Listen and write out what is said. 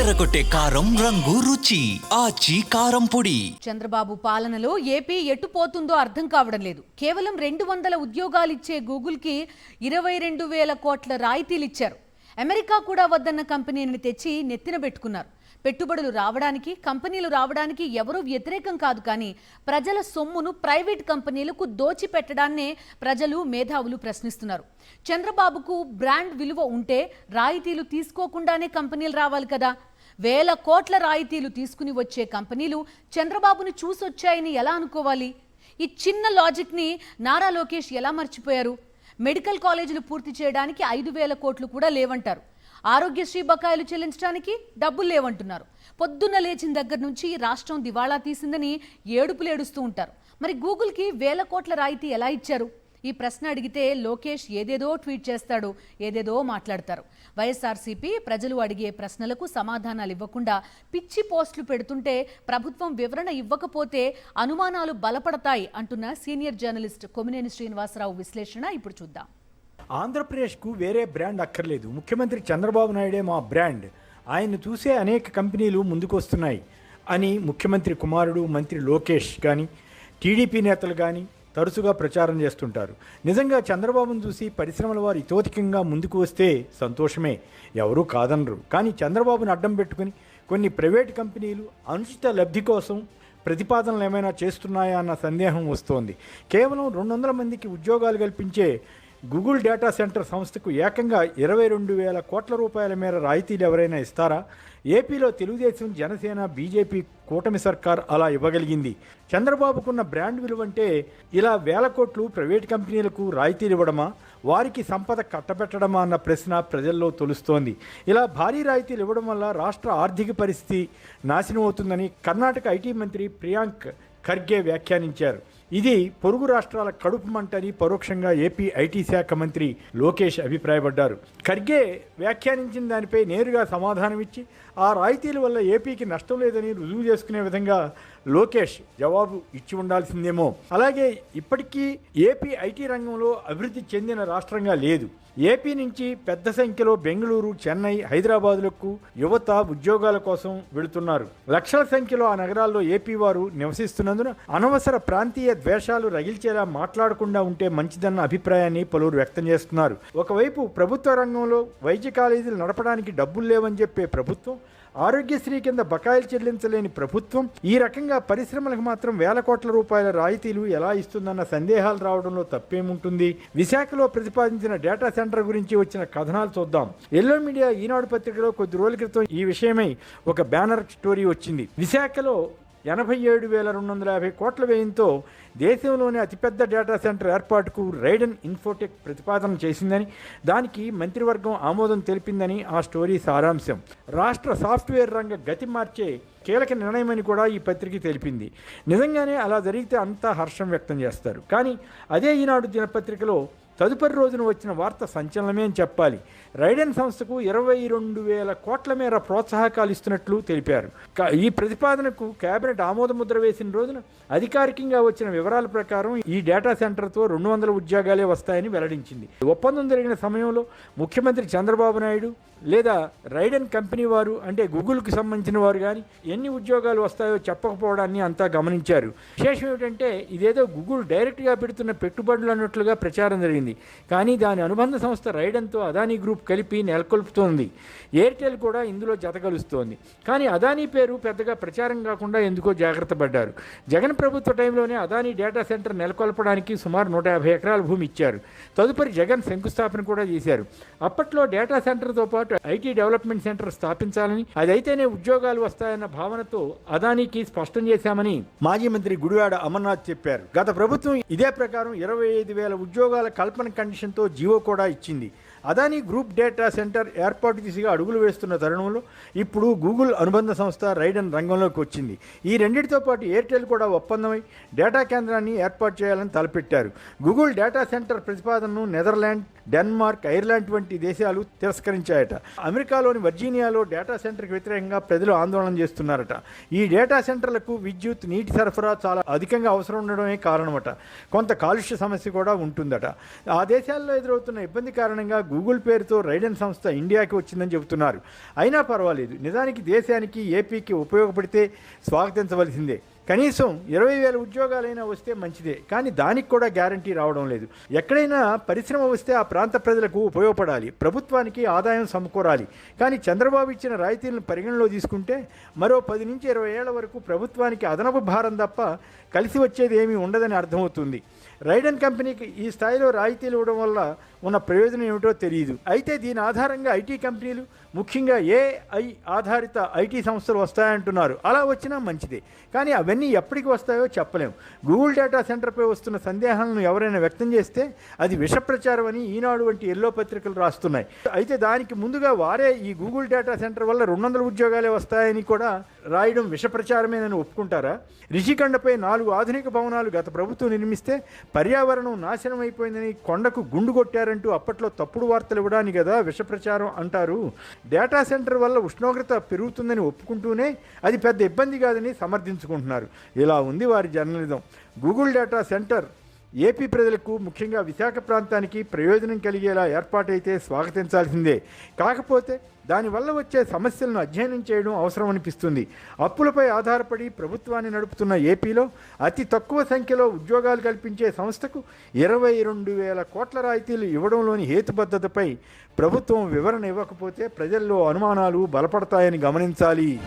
అదరగొట్టే కారం రంగు రుచి ఆచి కారం పొడి. చంద్రబాబు పాలనలో ఏపీ ఎట్టుపోతుందో అర్థం కావడం లేదు. కేవలం 200 ఉద్యోగాలిచ్చే గూగుల్కి 22,000 కోట్ల రాయితీలిచ్చారు. అమెరికా కూడా వద్దన్న కంపెనీని తెచ్చి నెత్తిన పెట్టుకున్నారు. పెట్టుబడులు రావడానికి, కంపెనీలు రావడానికి ఎవరూ వ్యతిరేకం కాదు, కానీ ప్రజల సొమ్మును ప్రైవేట్ కంపెనీలకు దోచిపెట్టడాన్నే ప్రజలు, మేధావులు ప్రశ్నిస్తున్నారు. చంద్రబాబుకు బ్రాండ్ విలువ ఉంటే రాయితీలు తీసుకోకుండానే కంపెనీలు రావాలి కదా. 1,000 కోట్ల రాయితీలు తీసుకుని వచ్చే కంపెనీలు చంద్రబాబును చూసొచ్చాయని ఎలా అనుకోవాలి? ఈ చిన్న లాజిక్ని నారా లోకేష్ ఎలా మర్చిపోయారు? మెడికల్ కాలేజీలు పూర్తి చేయడానికి 5,000 కోట్లు కూడా లేవంటారు. ఆరోగ్యశ్రీ బకాయిలు చెల్లించడానికి డబ్బులు లేవంటున్నారు. పొద్దున్న లేచిన దగ్గర నుంచి రాష్ట్రం దివాళా తీసిందని ఏడుపులు ఏడుస్తూ ఉంటారు. మరి గూగుల్కి 1,000 కోట్ల రాయితీ ఎలా ఇచ్చారు? ఈ ప్రశ్న అడిగితే లోకేష్ ఏదేదో ట్వీట్ చేస్తాడు, ఏదేదో మాట్లాడతారు. వైఎస్ఆర్సీపీ ప్రజలు అడిగే ప్రశ్నలకు సమాధానాలు ఇవ్వకుండా పిచ్చి పోస్టులు పెడుతుంటే, ప్రభుత్వం వివరణ ఇవ్వకపోతే అనుమానాలు బలపడతాయి అంటున్న సీనియర్ జర్నలిస్ట్ కొమినేని శ్రీనివాసరావు విశ్లేషణ ఇప్పుడు చూద్దాం. ఆంధ్రప్రదేశ్కు వేరే బ్రాండ్ అక్కర్లేదు, ముఖ్యమంత్రి చంద్రబాబు నాయుడే మా బ్రాండ్, ఆయన్ను చూసే అనేక కంపెనీలు ముందుకు వస్తున్నాయి అని ముఖ్యమంత్రి కుమారుడు మంత్రి లోకేష్ కానీ, టీడీపీ నేతలు కానీ తరచుగా ప్రచారం చేస్తుంటారు. నిజంగా చంద్రబాబును చూసి పరిశ్రమల వారు ఇతోధికంగా ముందుకు వస్తే సంతోషమే, ఎవరూ కాదనరు. కానీ చంద్రబాబును అడ్డం పెట్టుకుని కొన్ని ప్రైవేట్ కంపెనీలు అనుచిత లబ్ధి కోసం ప్రతిపాదనలు ఏమైనా చేస్తున్నాయా అన్న సందేహం వస్తోంది. కేవలం 200 మందికి ఉద్యోగాలు కల్పించే గూగుల్ డేటా సెంటర్ సంస్థకు ఏకంగా 22,000 కోట్ల రూపాయల మేర రాయితీలు ఎవరైనా ఇస్తారా? ఏపీలో తెలుగుదేశం, జనసేన, బీజేపీ కూటమి సర్కార్ అలా ఇవ్వగలిగింది. చంద్రబాబుకున్న బ్రాండ్ విలువంటే ఇలా 1,000 కోట్లు ప్రైవేట్ కంపెనీలకు రాయితీలు ఇవ్వడమా, వారికి సంపద కట్టబెట్టడమా అన్న ప్రశ్న ప్రజల్లో తొలుస్తోంది. ఇలా భారీ రాయితీలు ఇవ్వడం వల్ల రాష్ట్ర ఆర్థిక పరిస్థితి నాశనం అవుతుందని కర్ణాటక ఐటీ మంత్రి ప్రియాంక్ ఖర్గే వ్యాఖ్యానించారు. ఇది పొరుగు రాష్ట్రాల కడుపు మంటని పరోక్షంగా ఏపీ ఐటీ శాఖ మంత్రి లోకేష్ అభిప్రాయపడ్డారు. ఖర్గే వ్యాఖ్యానించిన దానిపై నేరుగా సమాధానం ఇచ్చి ఆ రాయితీల వల్ల ఏపీకి నష్టం లేదని రుజువు చేసుకునే విధంగా లోకేష్ జవాబు ఇచ్చి ఉండాల్సిందేమో. అలాగే ఇప్పటికీ ఏపీ ఐటీ రంగంలో అభివృద్ధి చెందిన రాష్ట్రంగా లేదు. ఏపీ నుంచి పెద్ద సంఖ్యలో బెంగళూరు, చెన్నై, హైదరాబాదులకు యువత ఉద్యోగాల కోసం వెళుతున్నారు. లక్షల సంఖ్యలో ఆ నగరాల్లో ఏపీ వారు నివసిస్తున్నందున అనవసర ప్రాంతీయ ద్వేషాలు రగిల్చేలా మాట్లాడకుండా ఉంటే మంచిదన్న అభిప్రాయాన్ని పలువురు వ్యక్తం చేస్తున్నారు. ఒకవైపు ప్రభుత్వ రంగంలో వైద్య కాలేజీలు నడపడానికి డబ్బులు లేవని చెప్పే ప్రభుత్వం, ఆరోగ్యశ్రీ కింద బకాయిలు చెల్లించలేని ప్రభుత్వం ఈ రకంగా పరిశ్రమలకు మాత్రం 1,000 కోట్ల రూపాయల రాయితీలు ఎలా ఇస్తుందన్న సందేహాలు రావడంలో తప్పేముంటుంది? విశాఖలో ప్రతిపాదించిన డేటా సెంటర్ గురించి వచ్చిన కథనాలు చూద్దాం. ఎల్లో మీడియా ఈనాడు పత్రికలో కొద్ది రోజుల క్రితం ఈ విషయమై ఒక బ్యానర్ స్టోరీ వచ్చింది. విశాఖలో 87,250 కోట్ల వ్యయంతో దేశంలోని అతిపెద్ద డేటా సెంటర్ ఏర్పాటుకు రైడెన్ ఇన్ఫోటెక్ ప్రతిపాదన చేసిందని, దానికి మంత్రివర్గం ఆమోదం తెలిపిందని ఆ స్టోరీ సారాంశం. రాష్ట్ర సాఫ్ట్వేర్ రంగ గతి మార్చే కీలక నిర్ణయమని కూడా ఈ పత్రిక తెలిపింది. నిజంగానే అలా జరిగితే అంతా హర్షం వ్యక్తం చేస్తారు. కానీ అదే ఈనాడు దినపత్రికలో తదుపరి రోజున వచ్చిన వార్త సంచలనమే అని చెప్పాలి. రైడెన్ సంస్థకు 22,000 కోట్ల మేర ప్రోత్సాహకాలు ఇస్తున్నట్లు తెలిపారు. ఈ ప్రతిపాదనకు కేబినెట్ ఆమోద ముద్ర వేసిన రోజున అధికారికంగా వచ్చిన వివరాల ప్రకారం ఈ డేటా సెంటర్తో 200 ఉద్యోగాలే వస్తాయని వెల్లడించింది. ఒప్పందం జరిగిన సమయంలో ముఖ్యమంత్రి చంద్రబాబు నాయుడు లేదా రైడెన్ కంపెనీ వారు, అంటే గూగుల్కి సంబంధించిన వారు కానీ ఎన్ని ఉద్యోగాలు వస్తాయో చెప్పకపోవడాన్ని అంతా గమనించారు. విశేషం ఏమిటంటే ఇదేదో గూగుల్ డైరెక్ట్గా పెడుతున్న పెట్టుబడులు అన్నట్లుగా ప్రచారం జరిగింది. కానీ దాని అనుబంధ సంస్థ రైడెన్తో అదానీ గ్రూప్ కలిపి నెలకొల్పుతోంది. ఎయిర్టెల్ కూడా ఇందులో జతకలుస్తోంది. కానీ అదానీ పేరు పెద్దగా ప్రచారం కాకుండా ఎందుకో జాగ్రత్త పడ్డారు. జగన్ ప్రభుత్వ టైంలోనే అదానీ డేటా సెంటర్ నెలకొల్పడానికి సుమారు 150 ఎకరాల భూమి ఇచ్చారు. తదుపరి జగన్ శంకుస్థాపన కూడా చేశారు. అప్పట్లో డేటా సెంటర్తో పాటు ఐటీ డెవలప్మెంట్ సెంటర్ స్థాపించాలని, అదైతేనే ఉద్యోగాలు వస్తాయన్న భావనతో అదానీకి స్పష్టం చేశామని మాజీ మంత్రి గుడివాడ అమర్నాథ్ చెప్పారు. గత ప్రభుత్వం ఇదే ప్రకారం 25,000 ఉద్యోగాల కల్పన కండిషన్తో జీవో కూడా ఇచ్చింది. అదానీ గ్రూప్ డేటా సెంటర్ ఏర్పాటు దిశగా అడుగులు వేస్తున్న తరుణంలో ఇప్పుడు గూగుల్ అనుబంధ సంస్థ రైడెన్ రంగంలోకి వచ్చింది. ఈ రెండింటితో పాటు ఎయిర్టెల్ కూడా ఒప్పందమై డేటా కేంద్రాన్ని ఏర్పాటు చేయాలని తలపెట్టారు. గూగుల్ డేటా సెంటర్ ప్రతిపాదనను నెదర్లాండ్, డెన్మార్క్, ఐర్లాండ్ వంటి దేశాలు తిరస్కరించాయట. అమెరికాలోని వర్జీనియాలో డేటా సెంటర్కి వ్యతిరేకంగా ప్రజలు ఆందోళన చేస్తున్నారట. ఈ డేటా సెంటర్లకు విద్యుత్, నీటి సరఫరా చాలా అధికంగా అవసరం ఉండడమే కారణమట. కొంత కాలుష్య సమస్య కూడా ఉంటుందట. ఆ దేశాల్లో ఎదురవుతున్న ఇబ్బంది కారణంగా గూగుల్ పేరుతో రైడెన్ సంస్థ ఇండియాకి వచ్చిందని చెబుతున్నారు. అయినా పర్వాలేదు, నిజానికి దేశానికి, ఏపీకి ఉపయోగపడితే స్వాగతించవలసిందే. కనీసం 20,000 ఉద్యోగాలైనా వస్తే మంచిదే, కానీ దానికి కూడా గ్యారంటీ రావడం లేదు. ఎక్కడైనా పరిశ్రమ వస్తే ఆ ప్రాంత ప్రజలకు ఉపయోగపడాలి, ప్రభుత్వానికి ఆదాయం సమకూరాలి. కానీ చంద్రబాబు ఇచ్చిన రాయితీలను పరిగణలో తీసుకుంటే మరో 10 నుంచి 20 ఏళ్ల వరకు ప్రభుత్వానికి అదనపు భారం తప్ప కలిసి వచ్చేది ఏమీ ఉండదని అర్థమవుతుంది. రైడెన్ కంపెనీకి ఈ స్థాయిలో రాయితీలు ఇవ్వడం వల్ల ఉన్న ప్రయోజనం ఏమిటో తెలియదు. అయితే దీని ఆధారంగా ఐటీ కంపెనీలు, ముఖ్యంగా ఏఐ ఆధారిత ఐటీ సంస్థలు వస్తాయంటున్నారు. అలా వచ్చినా మంచిదే, కానీ అవన్నీ ఎప్పటికి వస్తాయో చెప్పలేం. గూగుల్ డేటా సెంటర్పై వస్తున్న సందేహాలను ఎవరైనా వ్యక్తం చేస్తే అది విష ప్రచారం అని ఈనాడు వంటి ఎల్లో పత్రికలు రాస్తున్నాయి. అయితే దానికి ముందుగా వారే ఈ గూగుల్ డేటా సెంటర్ వల్ల 200 ఉద్యోగాలే వస్తాయని కూడా రాయడం విష ప్రచారమేనని ఒప్పుకుంటారా? రిషికొండపై 4 ఆధునిక భవనాలు గత ప్రభుత్వం నిర్మిస్తే పర్యావరణం నాశనం అయిపోయిందని కొండకు గుండు కొట్టారంటూ అప్పట్లో తప్పుడు వార్తలు ఇవ్వడానికి కదా విష ప్రచారం అంటారు. డేటా సెంటర్ వల్ల ఉష్ణోగ్రత పెరుగుతుందని ఒప్పుకుంటూనే అది పెద్ద ఇబ్బంది కాదని సమర్థించుకుంటున్నారు. ఇలా ఉంది వారి journalism. Google data centre AP ప్రజలకు, ముఖ్యంగా విశాఖ ప్రాంతానికి ప్రయోజనం కలిగేలా ఏర్పాటైతే స్వాగతించాల్సిందే. కాకపోతే దానివల్ల వచ్చే సమస్యలను అధ్యయనం చేయడం అవసరం అనిపిస్తుంది. అప్పులపై ఆధారపడి ప్రభుత్వాన్ని నడుపుతున్న ఏపీలో అతి తక్కువ సంఖ్యలో ఉద్యోగాలు కల్పించే సంస్థకు 22,000 కోట్ల రాయితీలు ఇవ్వడంలోని హేతుబద్ధతపై ప్రభుత్వం వివరణ ఇవ్వకపోతే ప్రజల్లో అనుమానాలు బలపడతాయని గమనించాలి.